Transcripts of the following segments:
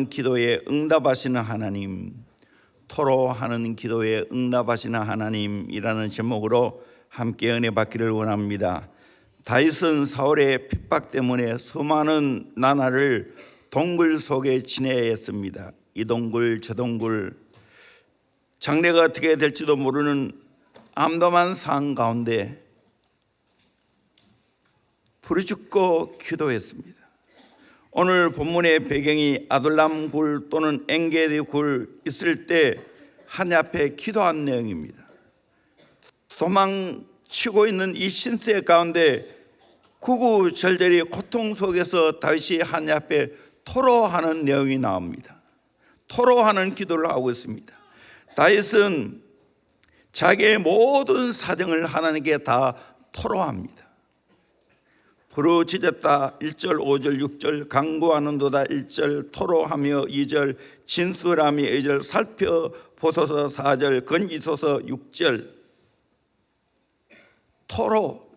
기도에 응답하시는 하나님, 토로하는 기도에 응답하시는 하나님이라는 제목으로 함께 은혜 받기를 원합니다. 다윗은 사울의 핍박 때문에 수많은 나날을 동굴 속에 지내야 했습니다. 이 동굴 저 동굴, 장래가 어떻게 될지도 모르는 암담한 상황 가운데 부르짖고 기도했습니다. 오늘 본문의 배경이 아둘람 굴 또는 엔게디 굴 있을 때 하나님 앞에 기도한 내용입니다. 도망치고 있는 이 신세 가운데 구구절절히 고통 속에서 다윗이 하나님 앞에 토로하는 내용이 나옵니다. 토로하는 기도를 하고 있습니다. 다윗은 자기의 모든 사정을 하나님께 다 토로합니다. 부르짖었다 1절 5절 6절, 간구하는도다 1절, 토로하며 2절, 진술하며 2절, 살펴보소서 4절, 건지소서 6절. 토로,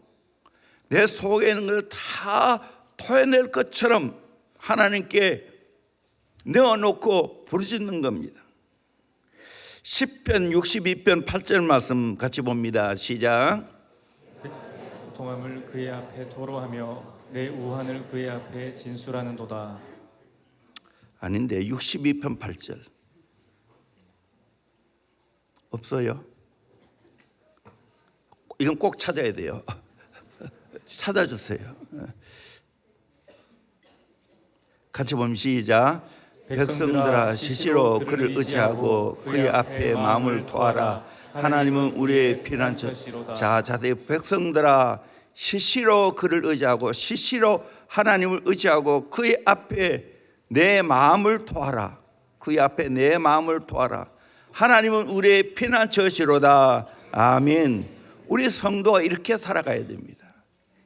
내 속에 있는 걸 다 토해낼 것처럼 하나님께 내어놓고 부르짖는 겁니다. 시편 62편 8절 말씀 같이 봅니다. 시작. 고통함을 그의 앞에 토로하며 내 우환을 그의 앞에 진술하는도다. 아닌데 62편 8절 없어요? 이건 꼭 찾아야 돼요. 찾아주세요. 같이 보면 시작. 백성들아 시시로 그를 의지하고 그의 앞에 마음을 토하라. 하나님은 우리의 피난처. 자, 백성들아 시시로 그를 의지하고, 시시로 하나님을 의지하고 그의 앞에 내 마음을 토하라. 그의 앞에 내 마음을 토하라. 하나님은 우리의 피난처시로다. 아멘. 우리 성도가 이렇게 살아가야 됩니다.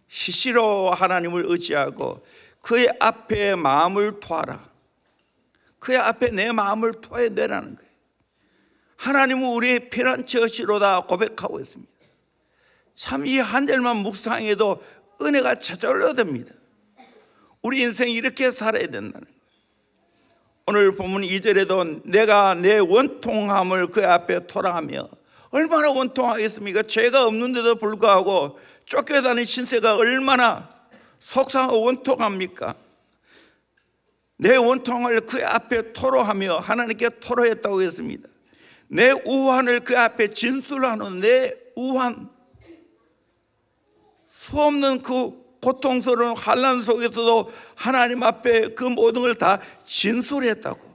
시시로 하나님을 의지하고 그의 앞에 마음을 토하라. 그의 앞에 내 마음을 토해내라는 거예요. 하나님은 우리의 피난처시로다 고백하고 있습니다. 참 이 한 절만 묵상해도 은혜가 찾아올려야 됩니다. 우리 인생이 이렇게 살아야 된다는 거예요. 오늘 본문 2절에도 내가 내 원통함을 그 앞에 토라하며, 얼마나 원통하겠습니까? 죄가 없는데도 불구하고 쫓겨다니는 신세가 얼마나 속상하고 원통합니까? 내 원통을 그 앞에 토로하며 하나님께 토로했다고 했습니다. 내 우환을 그 앞에 진술하는 내 우환, 수없는 그 고통스러운 환난 속에서도 하나님 앞에 그 모든 걸 다 진술했다고.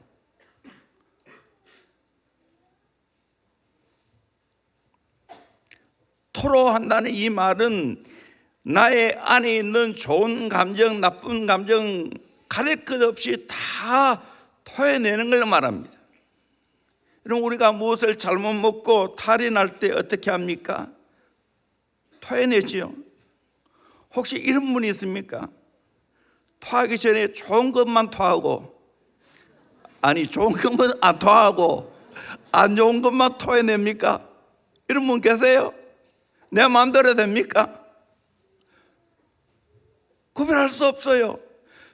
토로한다는 이 말은 나의 안에 있는 좋은 감정, 나쁜 감정 가릴 것 없이 다 토해내는 걸 말합니다. 그럼 우리가 무엇을 잘못 먹고 탈이 날 때 어떻게 합니까? 토해내지요. 혹시 이런 분이 있습니까? 토하기 전에 좋은 것만 토하고, 아니 좋은 것만 안 토하고 안 좋은 것만 토해냅니까? 이런 분 계세요? 내 마음대로 됩니까? 구별할 수 없어요.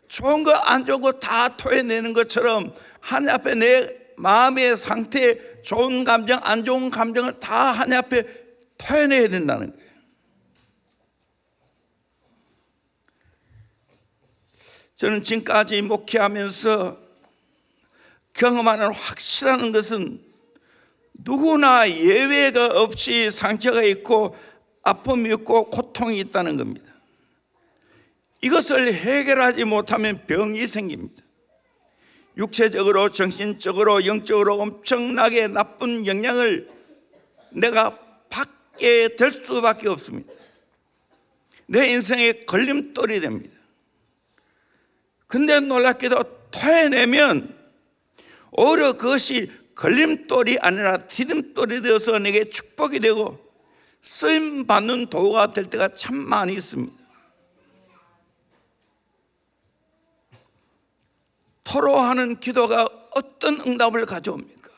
좋은 거 안 좋은 거 다 토해내는 것처럼 하나님 앞에 내 마음의 상태, 좋은 감정 안 좋은 감정을 다 하나님 앞에 토해내야 된다는 거예요. 저는 지금까지 목회하면서 경험하는 확실한 것은 누구나 예외가 없이 상처가 있고 아픔이 있고 고통이 있다는 겁니다. 이것을 해결하지 못하면 병이 생깁니다. 육체적으로, 정신적으로, 영적으로 엄청나게 나쁜 영향을 내가 받게 될 수밖에 없습니다. 내 인생의 걸림돌이 됩니다. 근데 놀랍게도 토해내면 오히려 그것이 걸림돌이 아니라 디딤돌이 되어서 내게 축복이 되고 쓰임받는 도구가 될 때가 참 많이 있습니다. 토로하는 기도가 어떤 응답을 가져옵니까?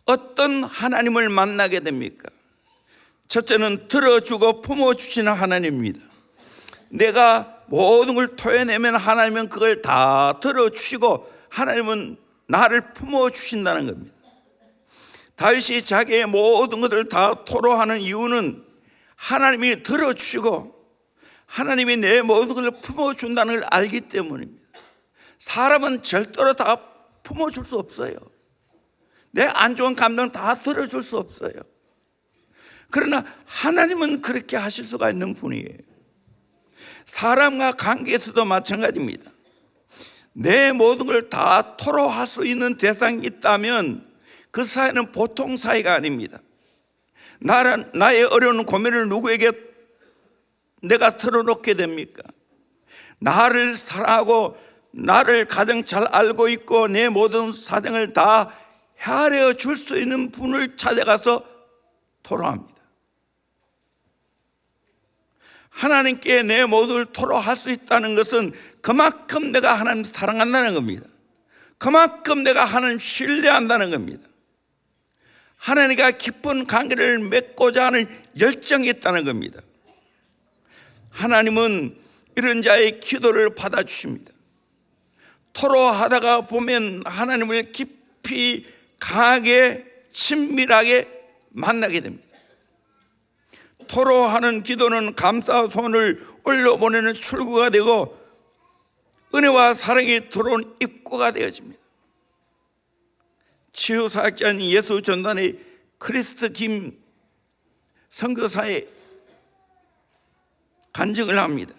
어떤 하나님을 만나게 됩니까? 첫째는 들어주고 품어주시는 하나님입니다. 내가 모든 걸 토해내면 하나님은 그걸 다 들어주시고 하나님은 나를 품어주신다는 겁니다. 다윗이 자기의 모든 것을 다 토로하는 이유는 하나님이 들어주시고 하나님이 내 모든 것을 품어준다는 걸 알기 때문입니다. 사람은 절대로 다 품어줄 수 없어요. 내 안 좋은 감정 다 들어줄 수 없어요. 그러나 하나님은 그렇게 하실 수가 있는 분이에요. 사람과 관계에서도 마찬가지입니다. 내 모든 걸 다 토로할 수 있는 대상이 있다면 그 사이는 보통 사이가 아닙니다. 나의 어려운 고민을 누구에게 내가 털어놓게 됩니까? 나를 사랑하고 나를 가장 잘 알고 있고 내 모든 사정을 다 헤아려 줄 수 있는 분을 찾아가서 토로합니다. 하나님께 내 모두를 토로할 수 있다는 것은 그만큼 내가 하나님 사랑한다는 겁니다. 그만큼 내가 하나님 신뢰한다는 겁니다. 하나님과 깊은 관계를 맺고자 하는 열정이 있다는 겁니다. 하나님은 이런 자의 기도를 받아주십니다. 토로하다가 보면 하나님을 깊이 강하게 친밀하게 만나게 됩니다. 토로하는 기도는 감사 소원을 올려보내는 출구가 되고 은혜와 사랑이 들어온 입구가 되어집니다. 치유사역자인 예수전단의 크리스트 김 선교사의 간증을 합니다.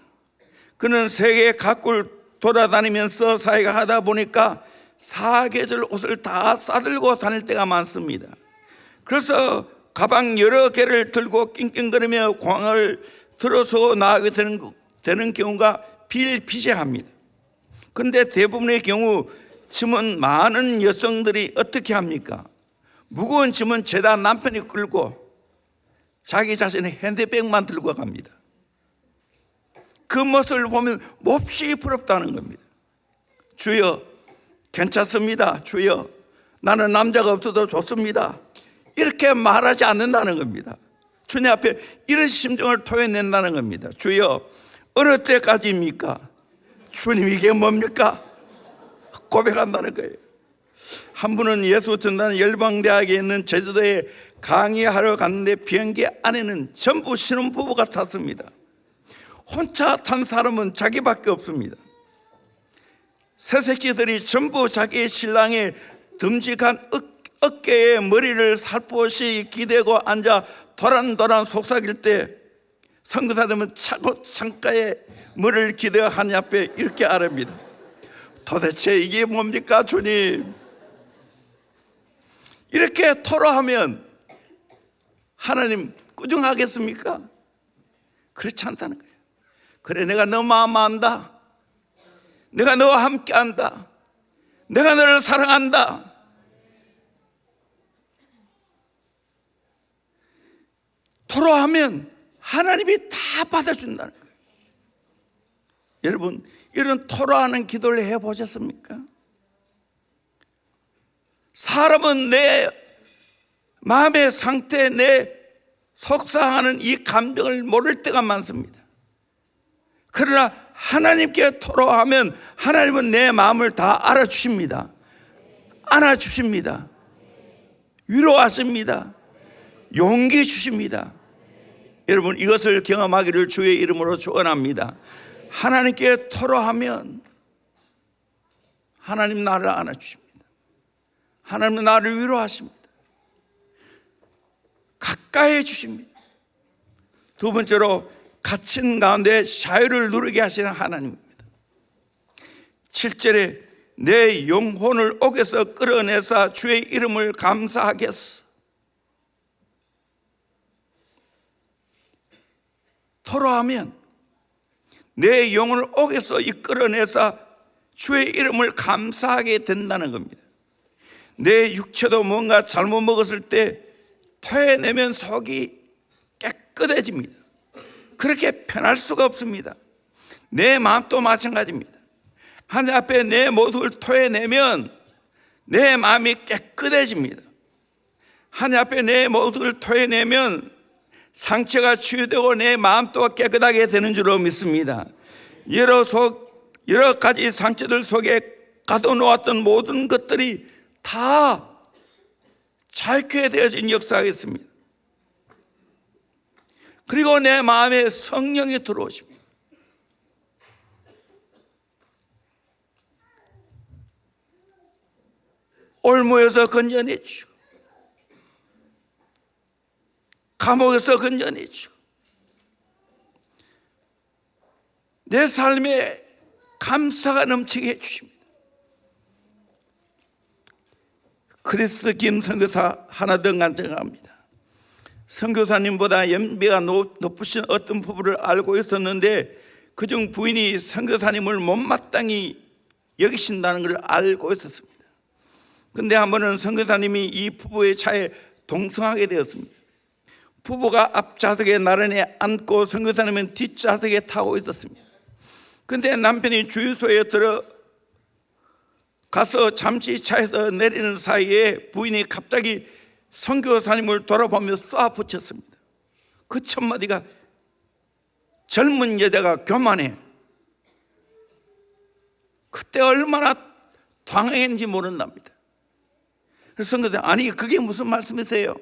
그는 세계 각국을 돌아다니면서 사역을 하다 보니까 사계절 옷을 다 싸들고 다닐 때가 많습니다. 그래서 가방 여러 개를 들고 낑낑거리며 공항을 들어서 나가게 되는 경우가 비일비재합니다. 그런데 대부분의 경우 짐은 많은 여성들이 어떻게 합니까? 무거운 짐은 죄다 남편이 끌고 자기 자신의 핸드백만 들고 갑니다. 그 모습을 보면 몹시 부럽다는 겁니다. 주여 괜찮습니다. 주여 나는 남자가 없어도 좋습니다. 이렇게 말하지 않는다는 겁니다. 주님 앞에 이런 심정을 토해낸다는 겁니다. 주여 어느 때까지입니까? 주님 이게 뭡니까? 고백한다는 거예요. 한 분은 예수 전단 열방대학에 있는 제주도에 강의하러 갔는데 비행기 안에는 전부 신혼부부가 탔습니다. 혼자 탄 사람은 자기밖에 없습니다. 새새끼들이 전부 자기 신랑의 듬직한 어깨에 머리를 살포시 기대고 앉아 도란도란 속삭일 때 선교사님은 차고 창가에 머리를 기대어 하나님 앞에 이렇게 아뢰입니다. 도대체 이게 뭡니까 주님? 이렇게 토로하면 하나님 꾸중하겠습니까? 그렇지 않다는 거예요. 그래 내가 너 마음 안다. 내가 너와 함께 한다. 내가 너를 사랑한다. 토로하면 하나님이 다 받아준다는 거예요. 여러분 이런 토로하는 기도를 해보셨습니까? 사람은 내 마음의 상태, 내 속상하는 이 감정을 모를 때가 많습니다. 그러나 하나님께 토로하면 하나님은 내 마음을 다 알아주십니다. 안아주십니다. 위로하십니다. 용기 주십니다. 여러분 이것을 경험하기를 주의 이름으로 축원합니다. 하나님께 토로하면 하나님 나를 안아주십니다. 하나님 나를 위로하십니다. 가까이 해주십니다. 두 번째로 갇힌 가운데 자유를 누리게 하시는 하나님입니다. 7절에 내 영혼을 옥에서 끌어내사 주의 이름을 감사하겠소. 토로하면 내 영혼을 옥에서 이끌어내사 주의 이름을 감사하게 된다는 겁니다. 내 육체도 뭔가 잘못 먹었을 때 토해내면 속이 깨끗해집니다. 그렇게 편할 수가 없습니다. 내 마음도 마찬가지입니다. 하나님 앞에 내 모두를 토해내면 내 마음이 깨끗해집니다. 하나님 앞에 내 모두를 토해내면 상처가 치유되고 내 마음도 깨끗하게 되는 줄로 믿습니다. 여러 가지 상처들 속에 가둬놓았던 모든 것들이 다 자유케되어진 역사가 있습니다. 그리고 내 마음에 성령이 들어오십니다. 올무에서 건져내 주시고 감옥에서 건져내 주시고 내 삶에 감사가 넘치게 해주십니다. 크리스트 김 선교사 하나 더 간증합니다. 선교사님보다 연배가 높으신 어떤 부부를 알고 있었는데 그중 부인이 선교사님을 못마땅히 여기신다는 걸 알고 있었습니다. 그런데 한 번은 선교사님이 이 부부의 차에 동승하게 되었습니다. 부부가 앞좌석에 나란히 앉고 선교사님은 뒷좌석에 타고 있었습니다. 그런데 남편이 주유소에 들어가서 잠시 차에서 내리는 사이에 부인이 갑자기 선교사님을 돌아보며 쏘아붙였습니다. 그 첫마디가 젊은 여자가 교만해. 그때 얼마나 당황했는지 모른답니다. 그래서 선교사님, 아니 그게 무슨 말씀이세요?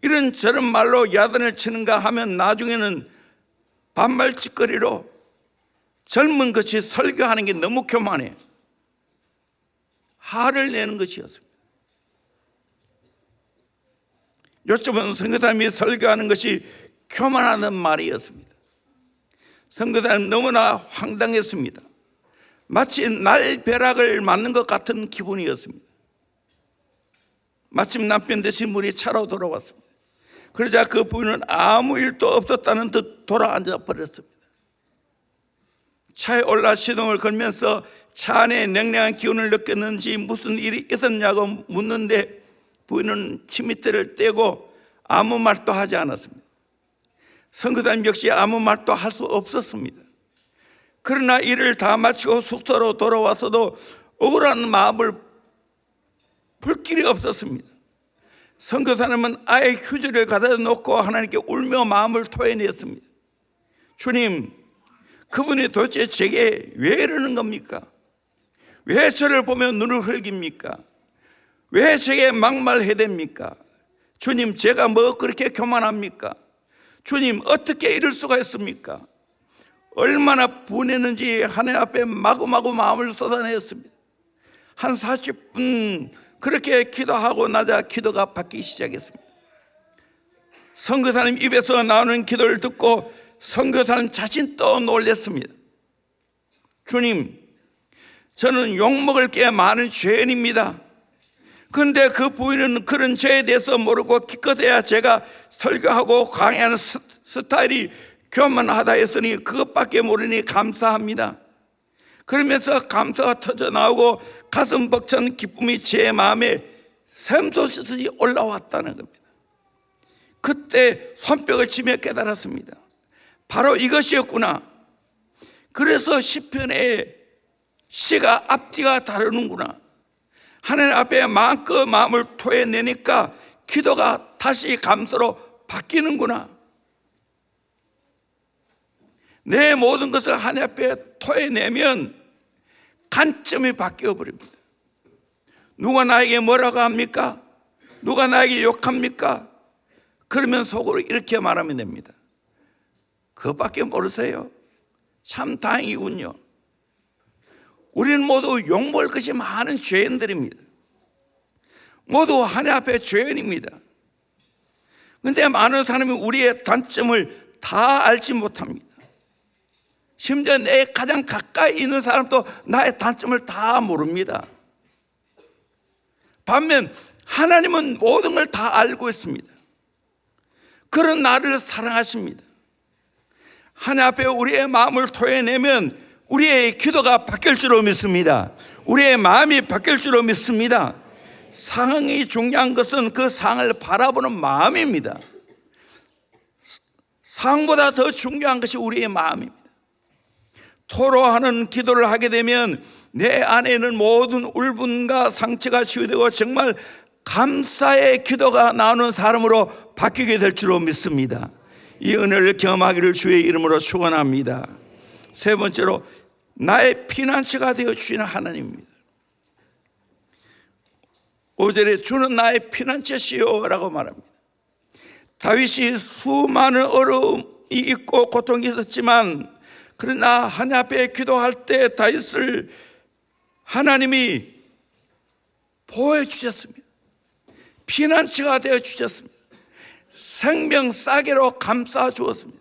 이런 저런 말로 야단을 치는가 하면 나중에는 반말짓거리로 젊은 것이 설교하는 게 너무 교만해. 화를 내는 것이었습니다. 요즘은 선교사님이 설교하는 것이 교만하는 말이었습니다. 선교사님 너무나 황당했습니다. 마치 날벼락을 맞는 것 같은 기분이었습니다. 마침 남편 대신 우리 차로 돌아왔습니다. 그러자 그 부인은 아무 일도 없었다는 듯 돌아앉아 버렸습니다. 차에 올라 시동을 걸면서 차 안에 냉랭한 기운을 느꼈는지 무슨 일이 있었냐고 묻는데 부인은 침이틀을 떼고 아무 말도 하지 않았습니다. 선교사님 역시 아무 말도 할 수 없었습니다. 그러나 일을 다 마치고 숙소로 돌아와서도 억울한 마음을 풀 길이 없었습니다. 선교사님은 아예 휴지를 가져다 놓고 하나님께 울며 마음을 토해냈습니다. 주님, 그분이 도대체 제게 왜 이러는 겁니까? 왜 저를 보며 눈을 흘깁니까? 왜 제게 막말해야 됩니까? 주님, 제가 뭐 그렇게 교만합니까? 주님, 어떻게 이럴 수가 있습니까? 얼마나 분했는지 하나님 앞에 마구마구 마음을 쏟아냈습니다. 한 40분 그렇게 기도하고 나자 기도가 바뀌기 시작했습니다. 선교사님 입에서 나오는 기도를 듣고 선교사님 자신도 놀랐습니다. 주님, 저는 욕먹을 게 많은 죄인입니다. 그런데 그 부인은 그런 죄에 대해서 모르고 기껏해야 제가 설교하고 강의하는 스타일이 교만하다 했으니 그것밖에 모르니 감사합니다. 그러면서 감사가 터져 나오고 가슴 벅찬 기쁨이 제 마음에 샘솟듯이 올라왔다는 겁니다. 그때 손뼉을 치며 깨달았습니다. 바로 이것이었구나. 그래서 시편의 시가 앞뒤가 다르는구나. 하나님 앞에 마음껏 마음을 토해내니까 기도가 다시 감사로 바뀌는구나. 내 모든 것을 하나님 앞에 토해내면 관점이 바뀌어 버립니다. 누가 나에게 뭐라고 합니까? 누가 나에게 욕합니까? 그러면 속으로 이렇게 말하면 됩니다. 그것밖에 모르세요? 참 다행이군요. 우리는 모두 욕먹을 것이 많은 죄인들입니다. 모두 하나님 앞에 죄인입니다. 그런데 많은 사람이 우리의 단점을 다 알지 못합니다. 심지어 내 가장 가까이 있는 사람도 나의 단점을 다 모릅니다. 반면 하나님은 모든 걸 다 알고 있습니다. 그런 나를 사랑하십니다. 하나님 앞에 우리의 마음을 토해내면 우리의 기도가 바뀔 줄로 믿습니다. 우리의 마음이 바뀔 줄로 믿습니다. 상황이 중요한 것은 그 상황을 바라보는 마음입니다. 상황보다 더 중요한 것이 우리의 마음입니다. 토로하는 기도를 하게 되면 내 안에 있는 모든 울분과 상처가 치유되고 정말 감사의 기도가 나오는 사람으로 바뀌게 될 줄로 믿습니다. 이 은혜를 경험하기를 주의 이름으로 축원합니다. 세 번째로 나의 피난처가 되어 주시는 하나님입니다. 5절에 주는 나의 피난처시요 라고 말합니다. 다윗이 수많은 어려움이 있고 고통이 있었지만 그러나 하나님 앞에 기도할 때 다윗을 하나님이 보호해 주셨습니다. 피난처가 되어 주셨습니다. 생명 싸개로 감싸 주었습니다.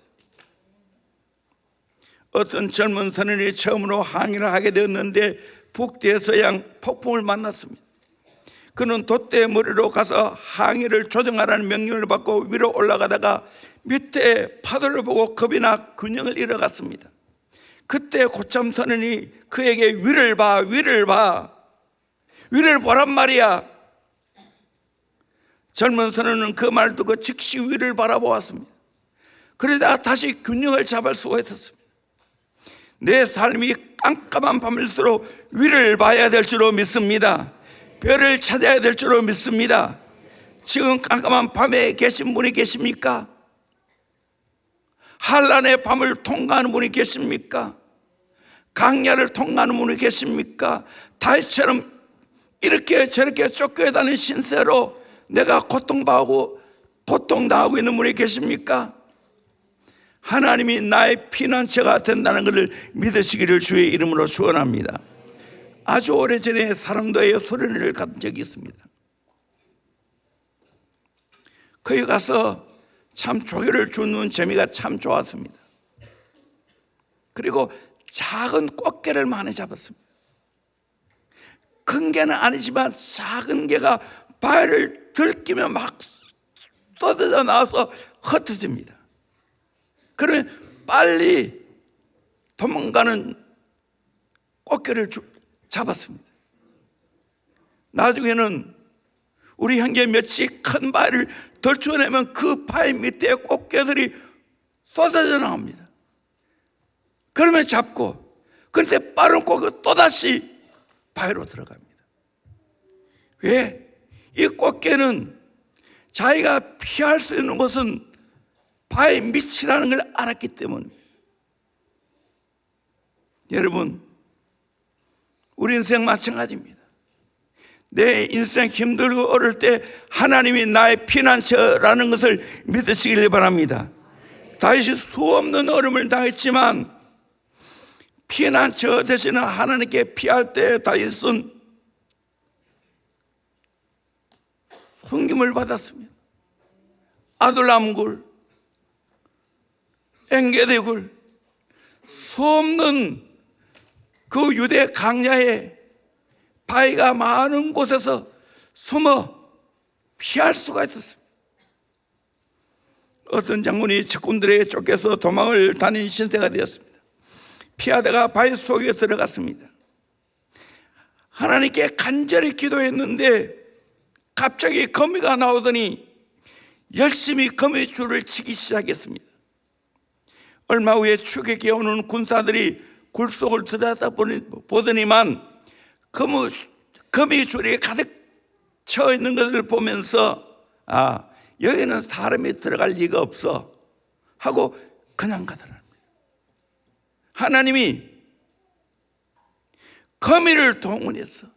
어떤 젊은 선원이 처음으로 항해를 하게 되었는데 북대서양 폭풍을 만났습니다. 그는 돛대 머리로 가서 항해를 조정하라는 명령을 받고 위로 올라가다가 밑에 파도를 보고 겁이 나 균형을 잃어갔습니다. 그때 고참 선원이 그에게 위를 봐, 위를 봐, 위를 보란 말이야. 젊은 선원은 그 말 듣고 즉시 위를 바라보았습니다. 그러다 다시 균형을 잡을 수가 있었습니다. 내 삶이 깜깜한 밤일수록 위를 봐야 될 줄로 믿습니다. 별을 찾아야 될 줄로 믿습니다. 지금 깜깜한 밤에 계신 분이 계십니까? 한란의 밤을 통과하는 분이 계십니까? 강야를 통과하는 분이 계십니까? 다윗처럼 이렇게 저렇게 쫓겨다니는 신세로 내가 고통당하고 있는 분이 계십니까? 하나님이 나의 피난처가 된다는 것을 믿으시기를 주의 이름으로 축원합니다. 아주 오래전에 사랑도에 수련회를 간 적이 있습니다. 거기 가서 참 조교를 주는 재미가 참 좋았습니다. 그리고 작은 꽃게를 많이 잡았습니다. 큰 개는 아니지만 작은 개가 발을 들키며 막 쏟아져 나와서 흩어집니다. 그러면 빨리 도망가는 꽃게를 잡았습니다. 나중에는 우리 형제 몇이 큰 바위를 덜쳐내면 그 바위 밑에 꽃게들이 쏟아져 나옵니다. 그러면 잡고, 그런데 빠른 꽃게 또다시 바위로 들어갑니다. 왜? 이 꽃게는 자기가 피할 수 있는 곳은 바위 밑이라는 걸 알았기 때문입니다. 여러분, 우리 인생 마찬가지입니다. 내 인생 힘들고 어릴 때 하나님이 나의 피난처라는 것을 믿으시길 바랍니다. 다윗이 수없는 어려움을 당했지만 피난처 되시는 하나님께 피할 때 다윗은 섬김을 받았습니다. 아둘람굴, 엔게디굴, 수없는 그 유대 강야에 바위가 많은 곳에서 숨어 피할 수가 있었습니다. 어떤 장군이 적군들에게 쫓겨서 도망을 다닌 신세가 되었습니다. 피하다가 바위 속에 들어갔습니다. 하나님께 간절히 기도했는데 갑자기 거미가 나오더니 열심히 거미줄을 치기 시작했습니다. 얼마 후에 추격해 오는 군사들이 굴 속을 들여다보더니만 거미줄이 가득 쳐 있는 것을 보면서 여기는 사람이 들어갈 리가 없어 하고 그냥 가더랍니다. 하나님이 거미를 동원해서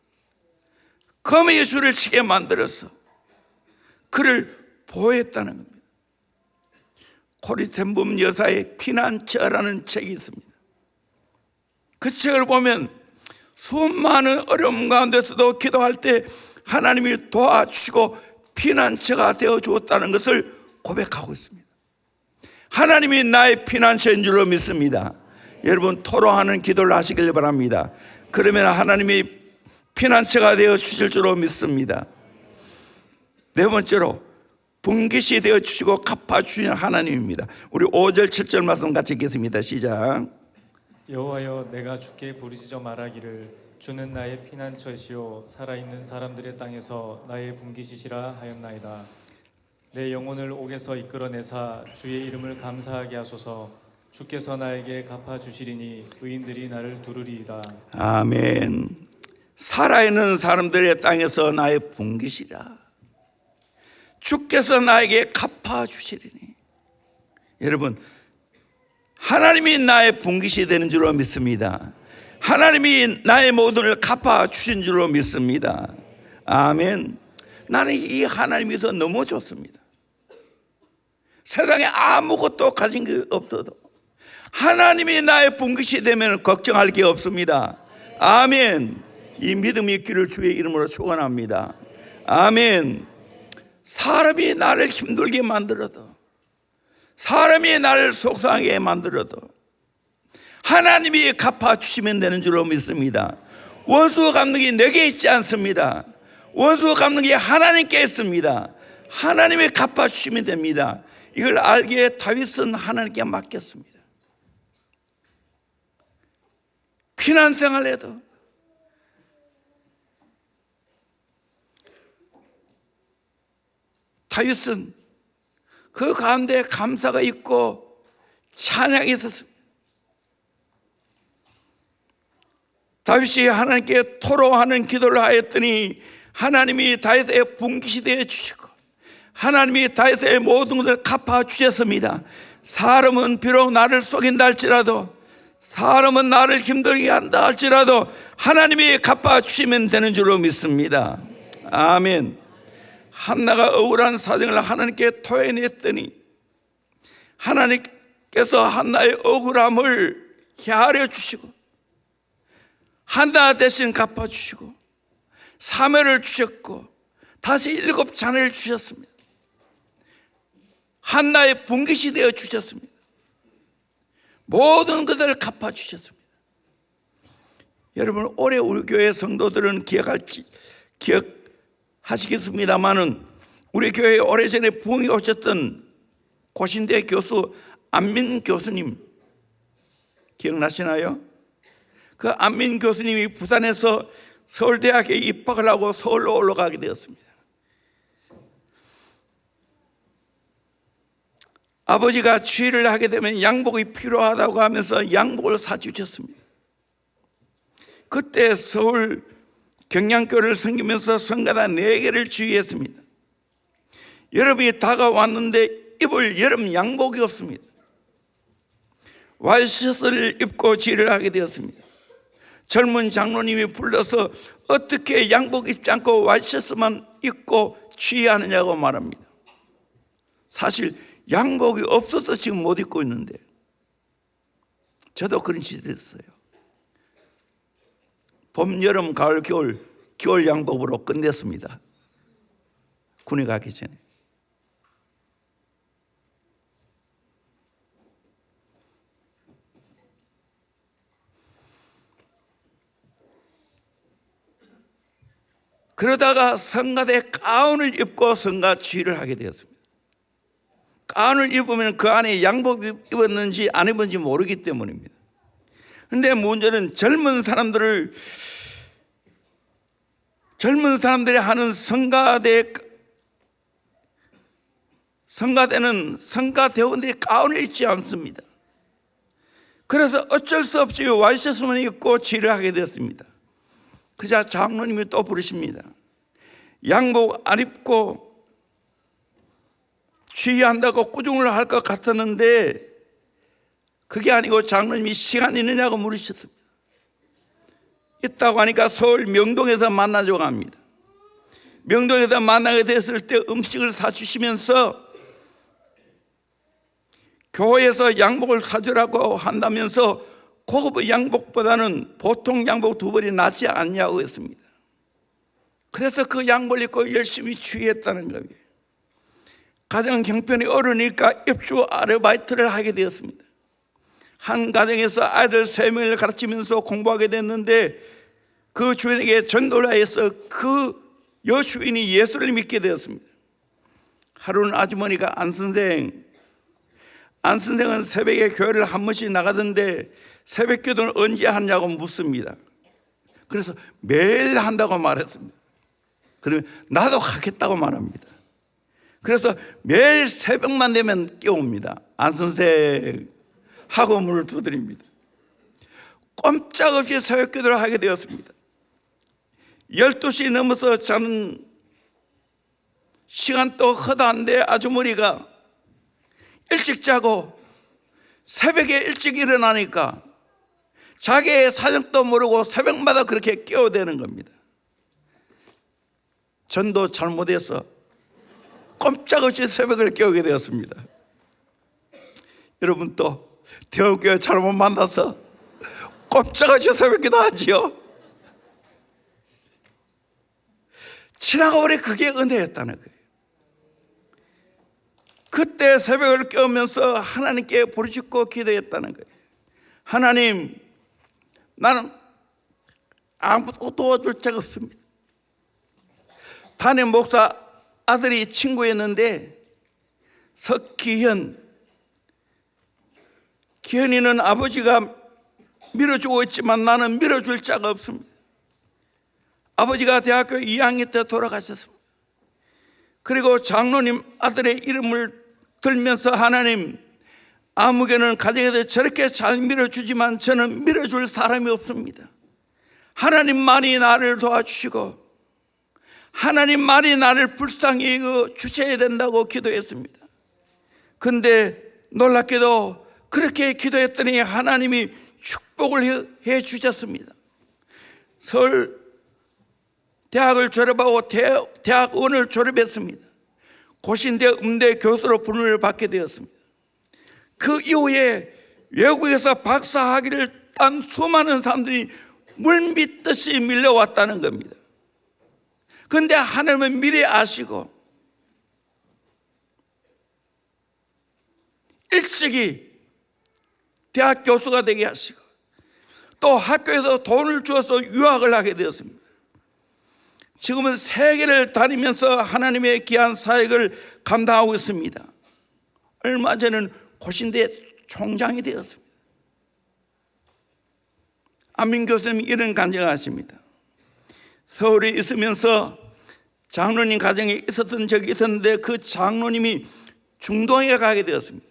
거미줄을 치게 만들어서 그를 보호했다는 겁니다. 코리텐붐 여사의 피난처라는 책이 있습니다. 그 책을 보면 수많은 어려움 가운데서도 기도할 때 하나님이 도와주시고 피난처가 되어 주었다는 것을 고백하고 있습니다. 하나님이 나의 피난처인 줄로 믿습니다. 여러분, 토로하는 기도를 하시길 바랍니다. 그러면 하나님이 피난처가 되어 주실 줄로 믿습니다. 네 번째로 분깃이 되어 주시고 갚아주시는 하나님입니다. 우리 5절 7절 말씀 같이 읽겠습니다. 시작. 여호와여, 내가 주께 부르짖어 말하기를 주는 나의 피난처시요 살아있는 사람들의 땅에서 나의 분깃이시라 하였나이다. 내 영혼을 옥에서 이끌어내사 주의 이름을 감사하게 하소서. 주께서 나에게 갚아주시리니 의인들이 나를 두르리이다. 아멘. 살아있는 사람들의 땅에서 나의 분깃이라. 주께서 나에게 갚아주시리니. 여러분, 하나님이 나의 분깃이 되는 줄로 믿습니다. 하나님이 나의 모든 걸 갚아주신 줄로 믿습니다. 아멘. 나는 이 하나님이 더 너무 좋습니다. 세상에 아무것도 가진 게 없어도 하나님이 나의 분깃이 되면 걱정할 게 없습니다. 아멘. 이 믿음이 있기를 주의 이름으로 축원합니다. 아멘. 사람이 나를 힘들게 만들어도, 사람이 나를 속상하게 만들어도 하나님이 갚아주시면 되는 줄로 믿습니다. 원수 갚는 게 내게 있지 않습니다. 원수 갚는 게 하나님께 있습니다. 하나님이 갚아주시면 됩니다. 이걸 알기에 다윗은 하나님께 맡겼습니다. 피난생활에도 다윗은 그 가운데 감사가 있고 찬양이 있었습니다. 다윗이 하나님께 토로하는 기도를 하였더니 하나님이 다윗의 분깃이 되어 주시고 하나님이 다윗의 모든 것을 갚아주셨습니다. 사람은 비록 나를 속인다 할지라도, 사람은 나를 힘들게 한다 할지라도 하나님이 갚아주시면 되는 줄로 믿습니다. 아멘. 한나가 억울한 사정을 하나님께 토해냈더니 하나님께서 한나의 억울함을 헤아려 주시고 한나 대신 갚아주시고 사면을 주셨고 다시 7 자녀를 주셨습니다. 한나의 분깃이 되어 주셨습니다. 모든 것들을 갚아주셨습니다. 여러분, 올해 우리 교회 성도들은 기억하시겠습니다마는 우리 교회에 오래전에 부흥이 오셨던 고신대 교수 안민 교수님 기억나시나요? 그 안민 교수님이 부산에서 서울대학에 입학을 하고 서울로 올라가게 되었습니다. 아버지가 주일을 하게 되면 양복이 필요하다고 하면서 양복을 사주셨습니다. 그때 서울 경량교를 섬기면서 성가단 4개를 주의했습니다. 여름이 다가왔는데 입을 여름 양복이 없습니다. 와이셔츠를 입고 주일을 하게 되었습니다. 젊은 장로님이 불러서 어떻게 양복 입지 않고 와이셔츠만 입고 주의하느냐고 말합니다. 사실 양복이 없어서 지금 못 입고 있는데, 저도 그런 시절이었어요. 봄, 여름, 가을, 겨울 양복으로 끝냈습니다. 군에 가기 전에. 그러다가 성가대 가운을 입고 성가 주의를 하게 되었습니다. 가운을 입으면 그 안에 양복 입었는지 안 입었는지 모르기 때문입니다. 그런데 문제는 젊은 사람들이 하는 성가대는 성가대원들이 가운을 입지 않습니다. 그래서 어쩔 수 없이 와이셔츠만 입고 주의를 하게 되었습니다. 그자 장로님이 또 부르십니다. 양복 안 입고 주의한다고 꾸중을 할 것 같았는데 그게 아니고 장로님이 시간 있느냐고 물으셨습니다. 있다고 하니까 서울 명동에서 만나자고 합니다. 명동에서 만나게 됐을 때 음식을 사주시면서 교회에서 양복을 사주라고 한다면서 고급 양복보다는 보통 양복 2벌이 낫지 않냐고 했습니다. 그래서 그 양복을 입고 열심히 주의했다는 거예요. 가정 형편이 어려우니까 입주 아르바이트를 하게 되었습니다. 한 가정에서 아이들 3명을 가르치면서 공부하게 됐는데 그 주인에게 전도를 하여서 그 여주인이 예수를 믿게 되었습니다. 하루는 아주머니가 안 선생은 새벽에 교회를 한 번씩 나가던데 새벽 기도는 언제 하냐고 묻습니다. 그래서 매일 한다고 말했습니다. 그러면 나도 하겠다고 말합니다. 그래서 매일 새벽만 되면 깨웁니다. 안 선생 하고 문을 두드립니다. 꼼짝없이 새벽 기도를 하게 되었습니다. 12시 넘어서 자는 시간도 허다한데 아주머니가 일찍 자고 새벽에 일찍 일어나니까 자기의 사정도 모르고 새벽마다 그렇게 깨워대는 겁니다. 전도 잘못해서 꼼짝없이 새벽을 깨우게 되었습니다. 여러분 또 대형교회 잘못 만나서 꼼짝없이 새벽기도 하지요. 지나가 버려 그게 은혜였다는 거예요. 그때 새벽을 깨우면서 하나님께 부르짖고 기도했다는 거예요. 하나님, 나는 아무도 도와줄 자가 없습니다. 담임 목사 아들이 친구였는데 기현이는 아버지가 밀어주고 있지만 나는 밀어줄 자가 없습니다. 아버지가 대학교 2학년 때 돌아가셨습니다. 그리고 장로님 아들의 이름을 들면서 하나님, 아무개는 가정에서 저렇게 잘 밀어주지만 저는 밀어줄 사람이 없습니다. 하나님만이 나를 도와주시고 하나님만이 나를 불쌍히 주셔야 된다고 기도했습니다. 근데 놀랍게도 그렇게 기도했더니 하나님이 축복을 해 주셨습니다. 서울 대학을 졸업하고 대학원을 졸업했습니다. 고신대 음대 교수로 분을 받게 되었습니다. 그 이후에 외국에서 박사학위를 딴 수많은 사람들이 물밀듯이 밀려왔다는 겁니다. 그런데 하나님은 미리 아시고 일찍이 대학 교수가 되게 하시고 또 학교에서 돈을 주어서 유학을 하게 되었습니다. 지금은 세계를 다니면서 하나님의 귀한 사역을 감당하고 있습니다. 얼마 전에는 고신대 총장이 되었습니다. 안민 교수님이 이런 간증을 하십니다. 서울에 있으면서 장로님 가정에 있었던 적이 있었는데 그 장로님이 중동에 가게 되었습니다.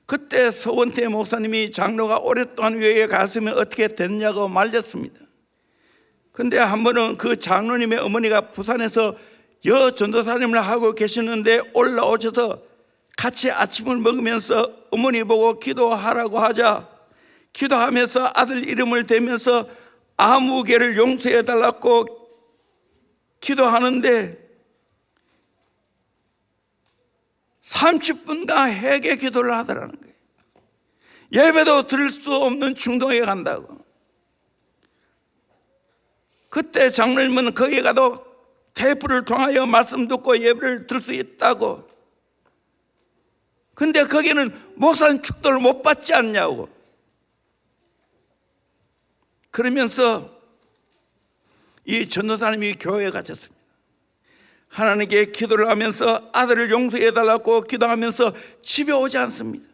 그때 서원태 목사님이 장로가 오랫동안 외에 갔으면 어떻게 됐냐고 말렸습니다. 근데 한 번은 그 장로님의 어머니가 부산에서 전도사님을 하고 계시는데 올라오셔서 같이 아침을 먹으면서 어머니 보고 기도하라고 하자 기도하면서 아들 이름을 대면서 아무개를 용서해 달라고 기도하는데 30분간 회개 기도를 하더라는 거예요. 예배도 들을 수 없는 중동에 간다고. 그때 장로님은 거기에 가도 테이프를 통하여 말씀 듣고 예배를 들을 수 있다고. 근데 거기는 목사님 축도를 못 받지 않냐고. 그러면서 이 전도사님이 교회에 갇혔습니다. 하나님께 기도를 하면서 아들을 용서해 달라고 기도하면서 집에 오지 않습니다.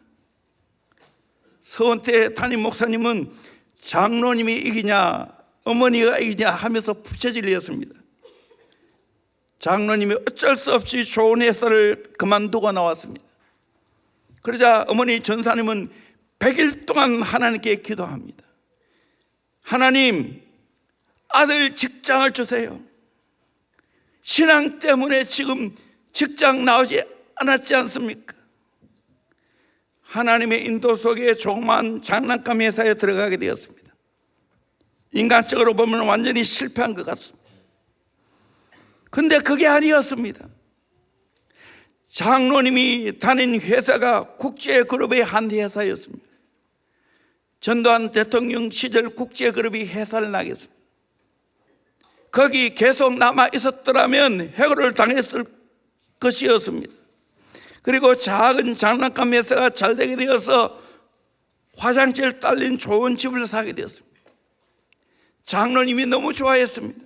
서원태 담임 목사님은 장로님이 이기냐 어머니가 이기냐 하면서 부채질이었습니다. 장로님이 어쩔 수 없이 좋은 회사를 그만두고 나왔습니다. 그러자 어머니 전사님은 100일 동안 하나님께 기도합니다. 하나님, 아들 직장을 주세요. 신앙 때문에 지금 직장 나오지 않았지 않습니까? 하나님의 인도 속에 조그만 장난감 회사에 들어가게 되었습니다. 인간적으로 보면 완전히 실패한 것 같습니다. 근데 그게 아니었습니다. 장로님이 다닌 회사가 국제그룹의 한 회사였습니다. 전두환 대통령 시절 국제그룹이 회사를 나겠습니다. 거기 계속 남아 있었더라면 해고를 당했을 것이었습니다. 그리고 작은 장난감 회사가 잘 되게 되어서 화장실 딸린 좋은 집을 사게 되었습니다. 장로님이 너무 좋아했습니다.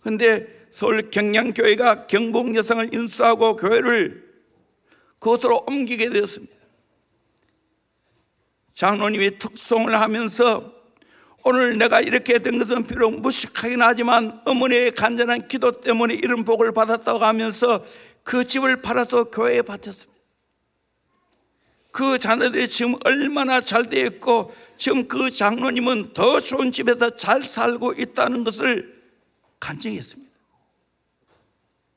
그런데 서울 경량교회가 경복여성을 인수하고 교회를 그곳으로 옮기게 되었습니다. 장로님이 특송을 하면서 오늘 내가 이렇게 된 것은 비록 무식하긴 하지만 어머니의 간절한 기도 때문에 이런 복을 받았다고 하면서 그 집을 팔아서 교회에 바쳤습니다. 그 자녀들이 지금 얼마나 잘 되어 있고 지금 그 장로님은 더 좋은 집에서 잘 살고 있다는 것을 간증했습니다.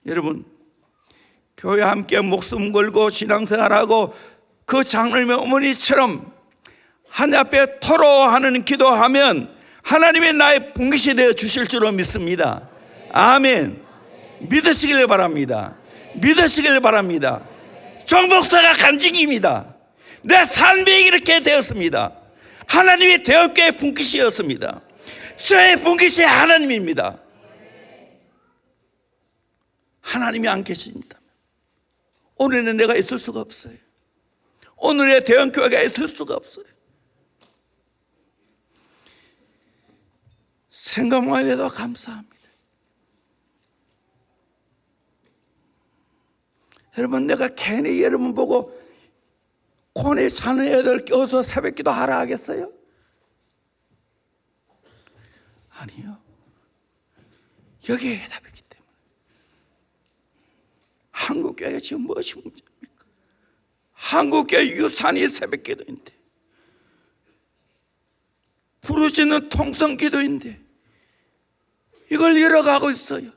여러분, 교회 함께 목숨 걸고 신앙생활하고 그 장로님의 어머니처럼 하나님 앞에 토로하는 기도하면 하나님이 나의 분깃이 되어 주실 줄로 믿습니다. 아멘. 믿으시길 바랍니다. 믿으시길 바랍니다. 정복사가 간증입니다. 내 삶이 이렇게 되었습니다. 하나님이 대형교회 분깃이었습니다. 저의 분깃이 하나님입니다. 하나님이 안 계십니다. 오늘은 내가 있을 수가 없어요. 오늘의 대형교회가 있을 수가 없어요. 생각만 해도 감사합니다. 여러분, 내가 괜히 여러분 보고 콘에 자는 애들 껴서 새벽기도 하라 하겠어요? 아니요. 여기에 해답이 있기 때문에. 한국교회가 지금 무엇이 문제입니까? 한국교회 유산이 새벽기도인데, 부르짖는 통성기도인데 이걸 잃어가고 있어요.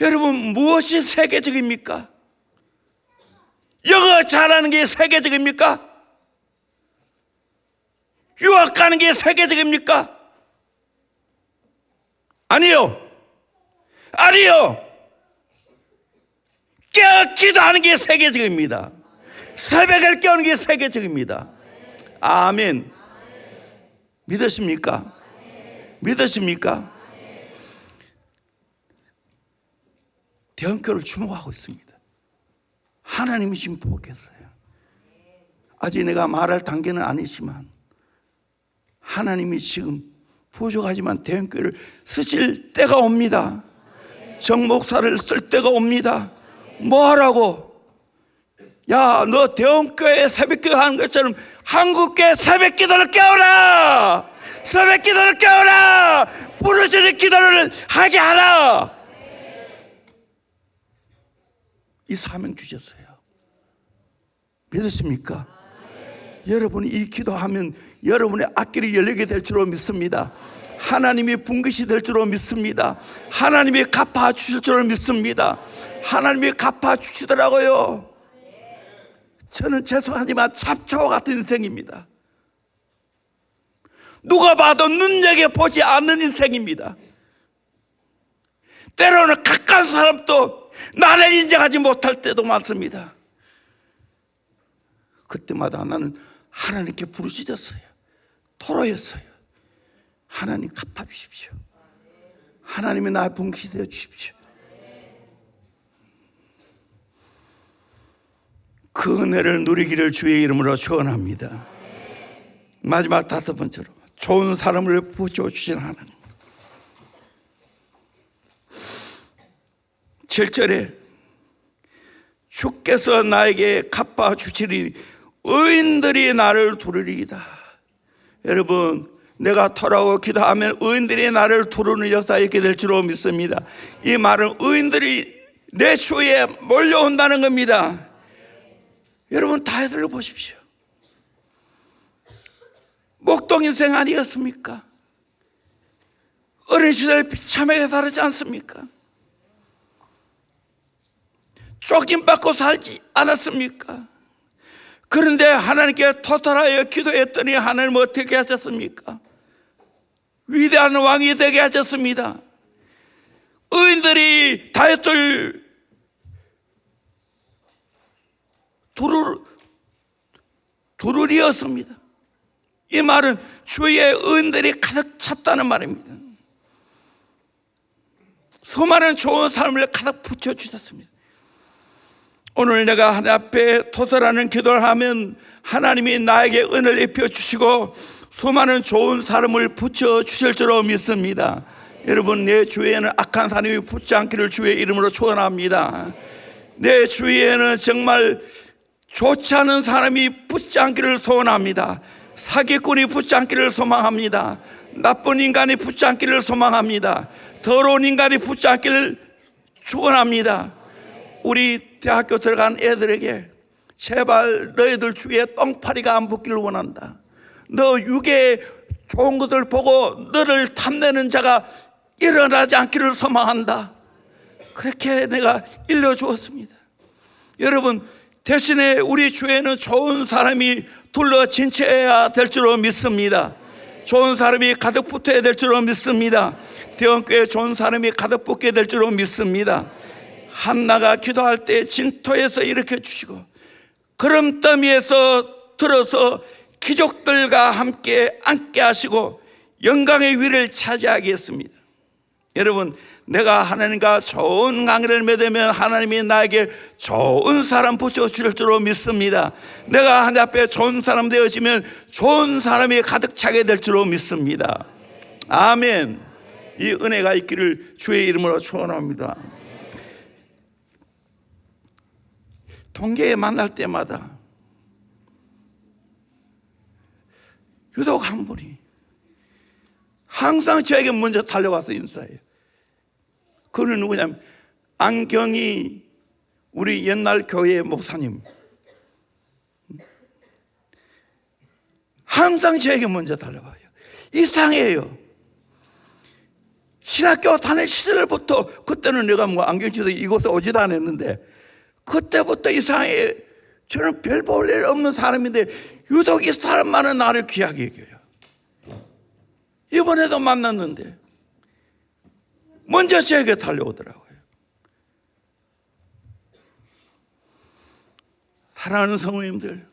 여러분, 무엇이 세계적입니까? 영어 잘하는 게 세계적입니까? 유학 가는 게 세계적입니까? 아니요. 아니요. 깨어 기도하는 게 세계적입니다. 새벽을 깨우는 게 세계적입니다. 아멘. 믿으십니까? 믿으십니까? 대형교회를 주목하고 있습니다. 하나님이 지금 보고 계세요. 아직 내가 말할 단계는 아니지만 하나님이 지금 부족하지만 대형교회를 쓰실 때가 옵니다. 정목사를 쓸 때가 옵니다. 뭐 하라고? 야, 너 대형교회 새벽기도 하는 것처럼 한국교회 새벽기도를 깨워라. 새벽기도를 깨워라. 부르짖는 기도를 하게 하라. 이 사명 주셨어요. 믿으십니까? 여러분이 이 기도하면 여러분의 앞길이 열리게 될 줄로 믿습니다. 하나님이 분깃이 될 줄로 믿습니다. 하나님이 갚아 주실 줄로 믿습니다. 하나님이 갚아 주시더라고요. 저는 죄송하지만 잡초와 같은 인생입니다. 누가 봐도 눈여겨보지 않는 인생입니다. 때로는 가까운 사람도 나를 인정하지 못할 때도 많습니다. 그때마다 나는 하나님께 부르짖었어요. 토로했어요. 하나님 갚아주십시오. 하나님이 나의 분깃이 되어 주십시오. 그 은혜를 누리기를 주의 이름으로 축원합니다. 마지막 5번째로 좋은 사람을 부어주신 하나님. 7절에 주께서 나에게 갚아주시리 의인들이 나를 두르리이다. 여러분, 내가 토라고 기도하면 의인들이 나를 두르는 역사가 있게 될 줄로 믿습니다. 이 말은 의인들이 내 주위에 몰려온다는 겁니다. 여러분, 다 들어보십시오. 목동 인생 아니었습니까? 어린 시절 비참하게 살지 않습니까? 쫓김받고 살지 않았습니까? 그런데 하나님께 토탈하여 기도했더니 하나님은 어떻게 하셨습니까? 위대한 왕이 되게 하셨습니다. 의인들이 다윗을 두루리였습니다. 이 말은 주위에 의인들이 가득 찼다는 말입니다. 수많은 좋은 삶을 가득 붙여주셨습니다. 오늘 내가 하나님 앞에 토설하는 기도를 하면 하나님이 나에게 은혜를 입혀주시고 수많은 좋은 사람을 붙여주실 줄로 믿습니다. 여러분, 내 주위에는 악한 사람이 붙지 않기를 주의 이름으로 축원합니다. 내 주위에는 정말 좋지 않은 사람이 붙지 않기를 소원합니다. 사기꾼이 붙지 않기를 소망합니다. 나쁜 인간이 붙지 않기를 소망합니다. 더러운 인간이 붙지 않기를 축원합니다. 우리 대학교 들어간 애들에게 제발 너희들 주위에 똥파리가 안 붙기를 원한다. 너 육에 좋은 것을 보고 너를 탐내는 자가 일어나지 않기를 소망한다. 그렇게 내가 일러주었습니다. 여러분, 대신에 우리 주위에는 좋은 사람이 둘러 진치해야 될 줄로 믿습니다. 좋은 사람이 가득 붙어야 될 줄로 믿습니다. 대원교회에 좋은 사람이 가득 붙게 될 줄로 믿습니다. 한나가 기도할 때 진토에서 일으켜 주시고 구름더미에서 들어서 귀족들과 함께 앉게 하시고 영광의 위를 차지하게 했습니다. 여러분, 내가 하나님과 좋은 관계를 맺으면 하나님이 나에게 좋은 사람 붙여줄 줄로 믿습니다. 내가 하나님 앞에 좋은 사람 되어지면 좋은 사람이 가득 차게 될 줄로 믿습니다. 아멘. 이 은혜가 있기를 주의 이름으로 축원합니다. 동계에 만날 때마다 유독 한 분이 항상 저에게 먼저 달려와서 인사해요. 그는 누구냐면 안경이 우리 옛날 교회 목사님. 항상 저에게 먼저 달려와요. 이상해요. 신학교 다닐 시절부터, 그때는 내가 뭐 안경치도 이곳에 오지도 않았는데 그때부터 이상해. 저는 별 볼 일 없는 사람인데 유독 이 사람만은 나를 귀하게 여겨요. 이번에도 만났는데 먼저 저에게 달려오더라고요. 사랑하는 성도님들,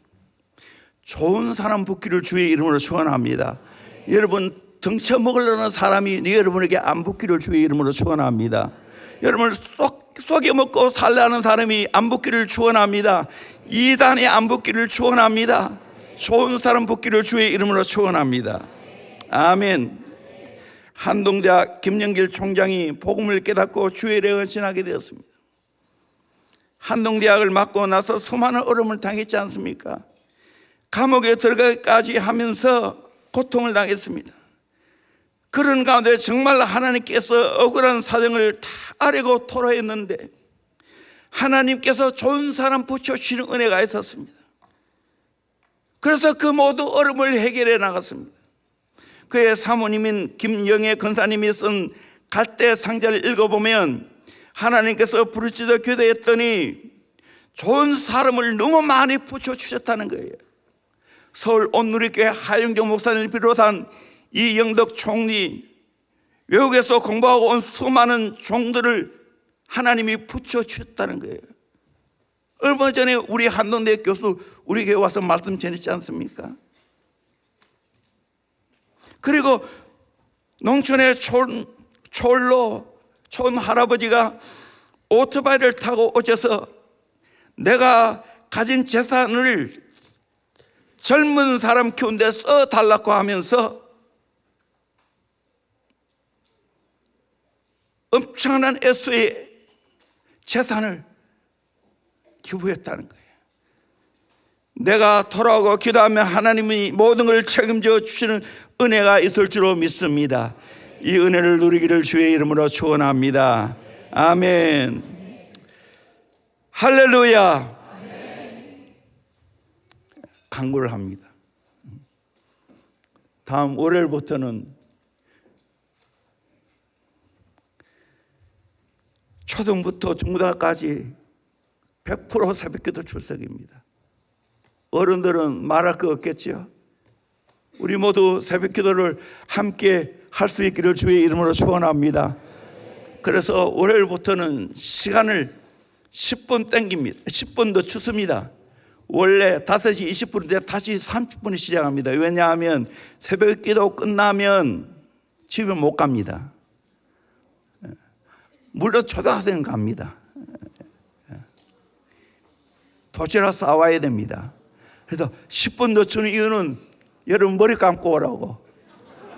좋은 사람 붙기를 주의 이름으로 축원합니다. 여러분, 등쳐먹으려는 사람이 여러분에게 안 붙기를 주의 이름으로 축원합니다. 여러분을 속여먹고 살라는 사람이 안 붙기를 축원합니다. 이단이 안 붙기를 축원합니다. 좋은 사람 붙기를 주의 이름으로 축원합니다. 아멘. 한동대학 김영길 총장이 복음을 깨닫고 주의 일에 헌신하게 되었습니다. 한동대학을 맡고 나서 수많은 어려움을 당했지 않습니까? 감옥에 들어가기까지 하면서 고통을 당했습니다. 그런 가운데 정말 하나님께서 억울한 사정을 다 아뢰고 토로했는데 하나님께서 좋은 사람 붙여주시는 은혜가 있었습니다. 그래서 그 모든 어려움을 해결해 나갔습니다. 그의 사모님인 김영애 권사님이 쓴 갈대 상자를 읽어보면 하나님께서 부르짖어 교대했더니 좋은 사람을 너무 많이 붙여주셨다는 거예요. 서울 온누리교회 하영정 목사님을 비롯한 이영덕 총리, 외국에서 공부하고 온 수많은 종들을 하나님이 붙여주셨다는 거예요. 얼마 전에 우리 한동대 교수 우리 교회 와서 말씀 전했지 않습니까? 그리고 농촌의 촌로 할아버지가 오토바이를 타고 오셔서 내가 가진 재산을 젊은 사람 키우는데 써달라고 하면서 엄청난 애수의 재산을 기부했다는 거예요. 내가 돌아오고 기도하면 하나님이 모든 걸 책임져 주시는 은혜가 있을 줄로 믿습니다. 이 은혜를 누리기를 주의 이름으로 축원합니다. 아멘. 할렐루야. 간구를 합니다. 다음 월요일부터는 초등부터 중고등학까지 100% 새벽기도 출석입니다. 어른들은 말할 거 없겠죠. 우리 모두 새벽기도를 함께 할 수 있기를 주의 이름으로 축원합니다. 그래서 월요일부터는 시간을 10분 땡깁니다. 10분 더 주습니다. 원래 5시 20분인데 다시 30분이 시작합니다. 왜냐하면 새벽기도 끝나면 집에 못 갑니다. 물론 초등학생 갑니다. 도시락 싸와야 됩니다. 그래서 10분 더 주는 이유는 여러분 머리 감고 오라고,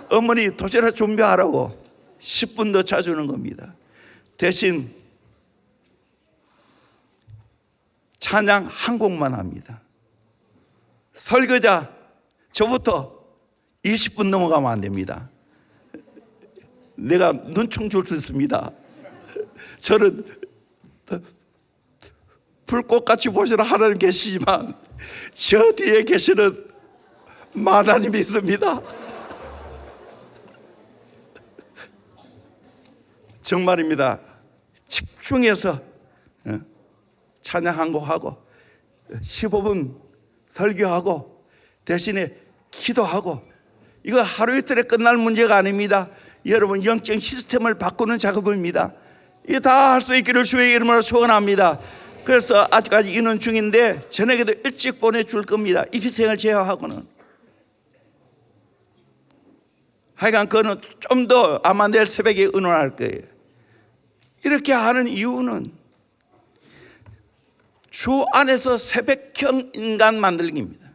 어머니 도시락 준비하라고 10분 더 차주는 겁니다. 대신 찬양 한 곡만 합니다. 설교자 저부터 20분 넘어가면 안 됩니다. 내가 눈총 줄 수 있습니다. 저는 불꽃같이 보시는 하나님 계시지만 저 뒤에 계시는 마다님이 있습니다. 정말입니다. 집중해서 찬양 한 곡 하고 15분 설교하고 대신에 기도하고, 이거 하루 이틀에 끝날 문제가 아닙니다. 여러분 영적 시스템을 바꾸는 작업입니다. 이거 다 할 수 있기를 주의 이름으로 축원합니다. 그래서 아직까지 인원 중인데 저녁에도 일찍 보내줄 겁니다. 입시생을 제외하고는. 하여간 그거는 좀 더 아마 내일 새벽에 의논할 거예요. 이렇게 하는 이유는 주 안에서 새벽형 인간 만들기입니다.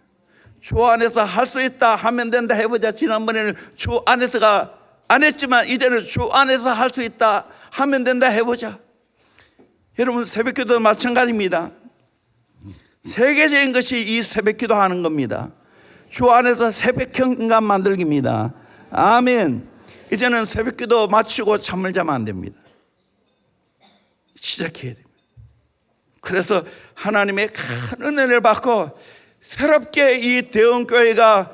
주 안에서 할 수 있다, 하면 된다, 해보자. 지난번에는 주 안에서가 안 했지만 이제는 주 안에서 할 수 있다, 하면 된다, 해보자. 여러분 새벽기도 마찬가지입니다. 세계적인 것이 이 새벽기도 하는 겁니다. 주 안에서 새벽형 인간 만들기입니다. 아멘. 이제는 새벽기도 마치고 잠을 자면 안 됩니다. 시작해야 됩니다. 그래서 하나님의 큰 은혜를 받고 새롭게 이 대원교회가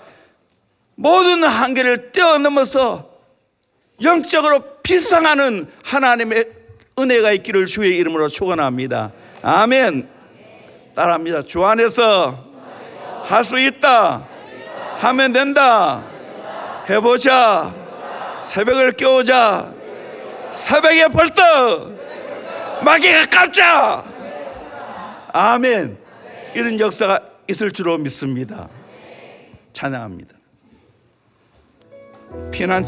모든 한계를 뛰어넘어서 영적으로 비상하는 하나님의 은혜가 있기를 주의 이름으로 축원합니다. 아멘. 따라합니다. 주 안에서 할 수 있다, 하면 된다, 해보자. 새벽을 깨우자. 새벽에 벌떡 마귀가 깜짝. 아멘. 이런 역사가 있을 줄로 믿습니다. 찬양합니다. 피난처